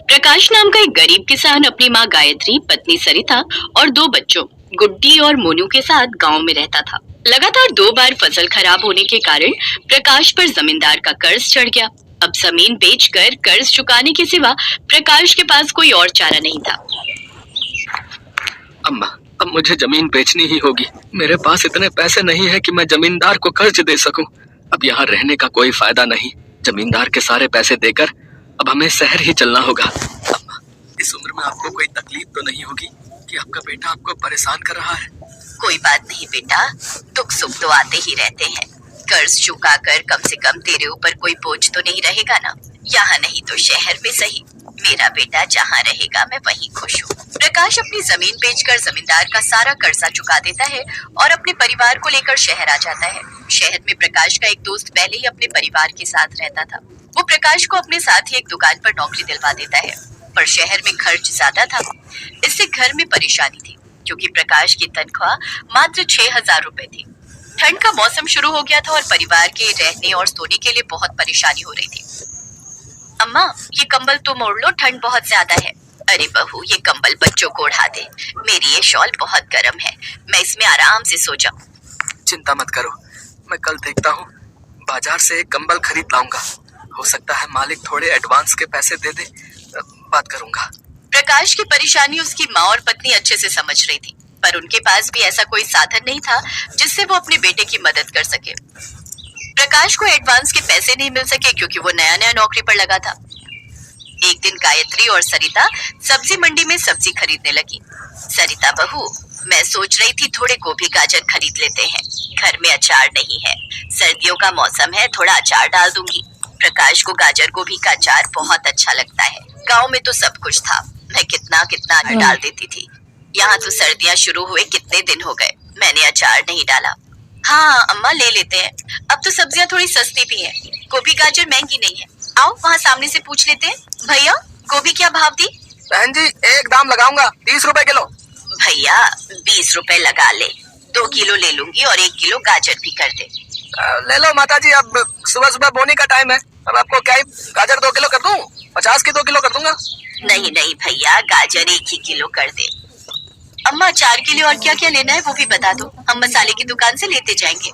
प्रकाश नाम का एक गरीब किसान अपनी माँ गायत्री, पत्नी सरिता और दो बच्चों गुड्डी और मोनू के साथ गांव में रहता था। लगातार 2 बार फसल खराब होने के कारण प्रकाश पर जमींदार का कर्ज चढ़ गया। अब जमीन बेचकर कर्ज चुकाने के सिवा प्रकाश के पास कोई और चारा नहीं था। अम्मा, अब मुझे जमीन बेचनी ही होगी। मेरे पास इतने पैसे नहीं है कि मैं जमींदार को कर्ज दे सकूं। अब यहाँ रहने का कोई फायदा नहीं। जमींदार के सारे पैसे देकर अब हमें शहर ही चलना होगा। अम्मा, इस उम्र में आपको कोई तकलीफ तो नहीं होगी कि आपका बेटा आपको परेशान कर रहा है? कोई बात नहीं बेटा, दुख सुख तो आते ही रहते हैं। कर्ज चुका कर कम से कम तेरे ऊपर कोई बोझ तो नहीं रहेगा ना। यहाँ नहीं तो शहर में सही, मेरा बेटा जहाँ रहेगा मैं वहीं खुश हूँ। प्रकाश अपनी जमीन बेचकर जमींदार का सारा कर्जा चुका देता है और अपने परिवार को लेकर शहर आ जाता है। शहर में प्रकाश का एक दोस्त पहले ही अपने परिवार के साथ रहता था। वो प्रकाश को अपने साथ ही एक दुकान पर नौकरी दिलवा देता है, पर शहर में खर्च ज्यादा था। इससे घर में परेशानी थी क्योंकि प्रकाश की तनख्वाह मात्र 6,000 रुपए थी। ठंड का मौसम शुरू हो गया था और परिवार के रहने और सोने के लिए बहुत परेशानी हो रही थी। अम्मा, ये कंबल तुम ओढ़ लो, ठंड बहुत ज्यादा है। अरे बहू, ये कंबल बच्चों को ओढ़ा दे। मेरी ये शॉल बहुत गर्म है, मैं इसमें आराम से सो जाऊं। चिंता मत करो, मैं कल देखता हूँ, बाजार से एक कंबल खरीद लाऊंगा। हो सकता है मालिक थोड़े एडवांस के पैसे दे दे, बात करूंगा। प्रकाश की परेशानी उसकी माँ और पत्नी अच्छे से समझ रही थी, पर उनके पास भी ऐसा कोई साधन नहीं था जिससे वो अपने बेटे की मदद कर सके। प्रकाश को एडवांस के पैसे नहीं मिल सके क्योंकि वो नया नया नौकरी पर लगा था। एक दिन गायत्री और सरिता सब्जी मंडी में सब्जी खरीदने लगी। सरिता बहू, मैं सोच रही थी थोड़े गोभी गाजर खरीद लेते हैं, घर में अचार नहीं है, सर्दियों का मौसम है, थोड़ा अचार डाल दूंगी। प्रकाश को गाजर गोभी का अचार बहुत अच्छा लगता है। गांव में तो सब कुछ था, मैं कितना कितना डाल देती थी। यहाँ तो सर्दियाँ शुरू हुए कितने दिन हो गए, मैंने अचार नहीं डाला। हाँ अम्मा, ले लेते हैं, अब तो सब्जियाँ थोड़ी सस्ती भी हैं, गोभी गाजर महंगी नहीं है। आओ वहाँ सामने से पूछ लेते हैं। भैया, गोभी क्या भाव दी? बहन जी, एक दाम लगाऊंगा, 30 रुपए किलो। भैया 20 रुपए लगा ले, 2 किलो ले लूंगी और 1 किलो गाजर भी कर दे। ले लो माता जी, अब सुबह सुबह बोने का टाइम है। अब आपको क्या ही गाजर 2 किलो कर दूं? 50 की 2 किलो कर दूंगा। नहीं नहीं भैया, गाजर 1 ही किलो कर दे। अम्मा, अचार के लिए और क्या क्या लेना है वो भी बता दो, हम मसाले की दुकान से लेते जाएंगे।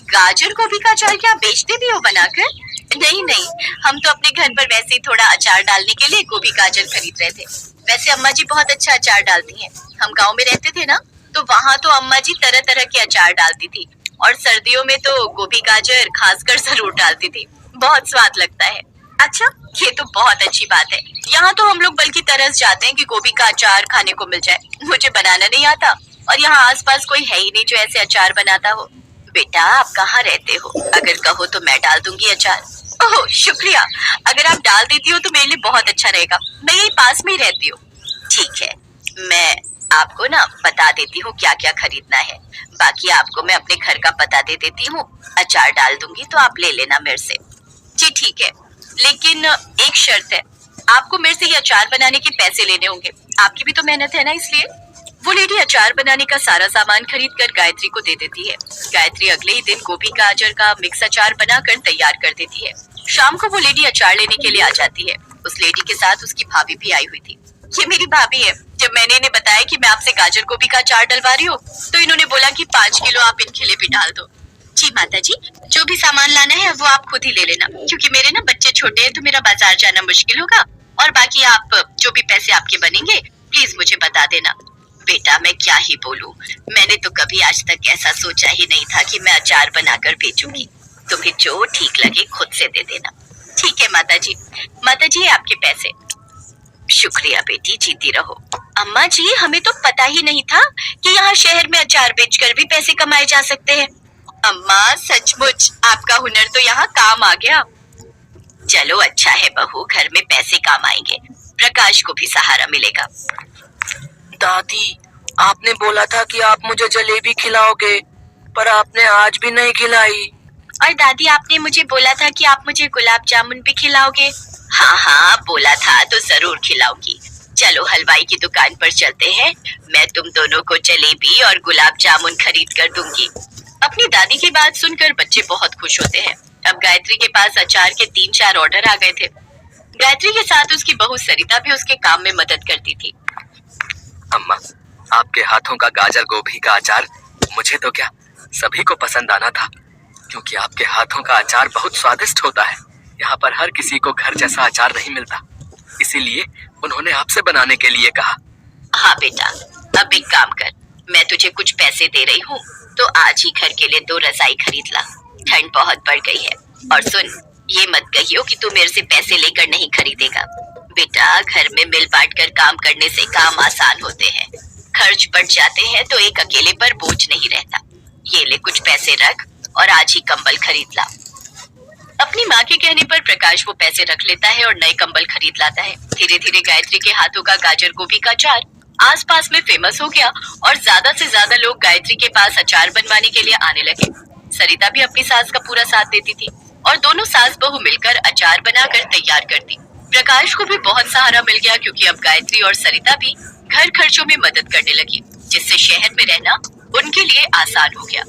गाजर गोभी का अचार क्या बेचते भी हो बनाकर? नहीं नहीं, हम तो अपने घर पर वैसे ही थोड़ा अचार डालने के लिए गोभी गाजर खरीद रहे थे। वैसे अम्मा जी बहुत अच्छा अचार डालती हैं। हम गांव में रहते थे ना, तो वहाँ तो अम्मा जी तरह तरह के अचार डालती थी और सर्दियों में तो गोभी गाजर खासकर जरूर डालती थी, बहुत स्वाद लगता है। अच्छा, ये तो बहुत अच्छी बात है। यहाँ तो हम लोग बल्कि तरस जाते हैं कि गोभी का अचार खाने को मिल जाए। मुझे बनाना नहीं आता और यहाँ आसपास कोई है ही नहीं जो ऐसे अचार बनाता हो। बेटा, आप कहाँ रहते हो? अगर कहो तो मैं डाल दूंगी अचार। ओह शुक्रिया, अगर आप डाल देती हो तो मेरे लिए बहुत अच्छा रहेगा, मैं यही पास में ही रहती हूँ। ठीक है, मैं आपको ना बता देती हूँ क्या क्या खरीदना है, बाकी आपको मैं अपने घर का पता दे देती हूँ। अचार डाल दूंगी तो आप ले लेना मेरे से। जी ठीक है, लेकिन एक शर्त है, आपको मेरे से ये अचार बनाने के पैसे लेने होंगे। आपकी भी तो मेहनत है ना, इसलिए। वो लेडी अचार बनाने का सारा सामान खरीद कर गायत्री को दे देती है। गायत्री अगले ही दिन गोभी गाजर का मिक्स अचार बनाकर तैयार कर देती है। शाम को वो लेडी अचार लेने के लिए आ जाती है। उस लेडी के साथ उसकी भाभी भी आई हुई थी। ये मेरी भाभी है। जब मैंने इन्हें बताया कि मैं आपसे गाजर गोभी का अचार डलवा रही हूँ, तो इन्होंने बोला कि 5 किलो आप इनके लिए भी डाल दो। जी माता जी, जो भी सामान लाना है वो आप खुद ही ले लेना, क्योंकि मेरे ना बच्चे छोटे हैं तो मेरा बाजार जाना मुश्किल होगा। और बाकी आप जो भी पैसे आपके बनेंगे प्लीज मुझे बता देना। बेटा, मैं क्या ही बोलूं, मैंने तो कभी आज तक ऐसा सोचा ही नहीं था कि मैं अचार बनाकर बेचूंगी। तुम्हें जो ठीक लगे खुद से दे देना। ठीक है माता जी। माता जी, आपके पैसे। शुक्रिया बेटी, जीती रहो। अम्मा जी, हमें तो पता ही नहीं था कि यहाँ शहर में अचार बेचकर भी पैसे कमाए जा सकते हैं। अम्मा, सचमुच आपका हुनर तो यहाँ काम आ गया। चलो अच्छा है बहू, घर में पैसे काम आएंगे, प्रकाश को भी सहारा मिलेगा। दादी, आपने बोला था कि आप मुझे जलेबी खिलाओगे, पर आपने आज भी नहीं खिलाई। और दादी, आपने मुझे बोला था कि आप मुझे गुलाब जामुन भी खिलाओगे। हाँ हाँ, बोला था तो जरूर खिलाऊंगी। चलो हलवाई की दुकान पर चलते हैं, मैं तुम दोनों को जलेबी और गुलाब जामुन खरीद कर दूंगी। अपनी दादी की बात सुनकर बच्चे बहुत खुश होते हैं। अब गायत्री के पास अचार के 3-4 ऑर्डर आ गए थे। गायत्री के साथ उसकी बहू सरिता भी उसके काम में मदद करती थी। अम्मा, आपके हाथों का गाजर गोभी का अचार मुझे तो क्या सभी को पसंद आना था, क्योंकि आपके हाथों का अचार बहुत स्वादिष्ट होता है। यहाँ पर हर किसी को घर जैसा अचार नहीं मिलता, इसीलिए उन्होंने आपसे बनाने के लिए कहा। हाँ बेटा, अब एक काम कर, मैं तुझे कुछ पैसे दे रही हूँ, तो आज ही घर के लिए 2 रजाई खरीद ला। ठंड बहुत बढ़ गई है। और सुन, ये मत कहियो कि तू मेरे से पैसे लेकर नहीं खरीदेगा। बेटा, घर में मिल बांट कर काम करने से काम आसान होते हैं। खर्च बढ़ जाते हैं तो एक अकेले पर बोझ नहीं रहता। ये ले कुछ पैसे रख और आज ही कंबल खरीद ला। अपनी माँ के कहने पर प्रकाश वो पैसे रख लेता है और नए कंबल खरीद लाता है। धीरे धीरे गायत्री के हाथों का गाजर गोभी का अचार आसपास में फेमस हो गया और ज्यादा से ज्यादा लोग गायत्री के पास अचार बनवाने के लिए आने लगे। सरिता भी अपनी सास का पूरा साथ देती थी और दोनों सास बहू मिलकर अचार बनाकर तैयार करती। प्रकाश को भी बहुत सहारा मिल गया, क्योंकि अब गायत्री और सरिता भी घर खर्चों में मदद करने लगी, जिससे शहर में रहना उनके लिए आसान हो गया।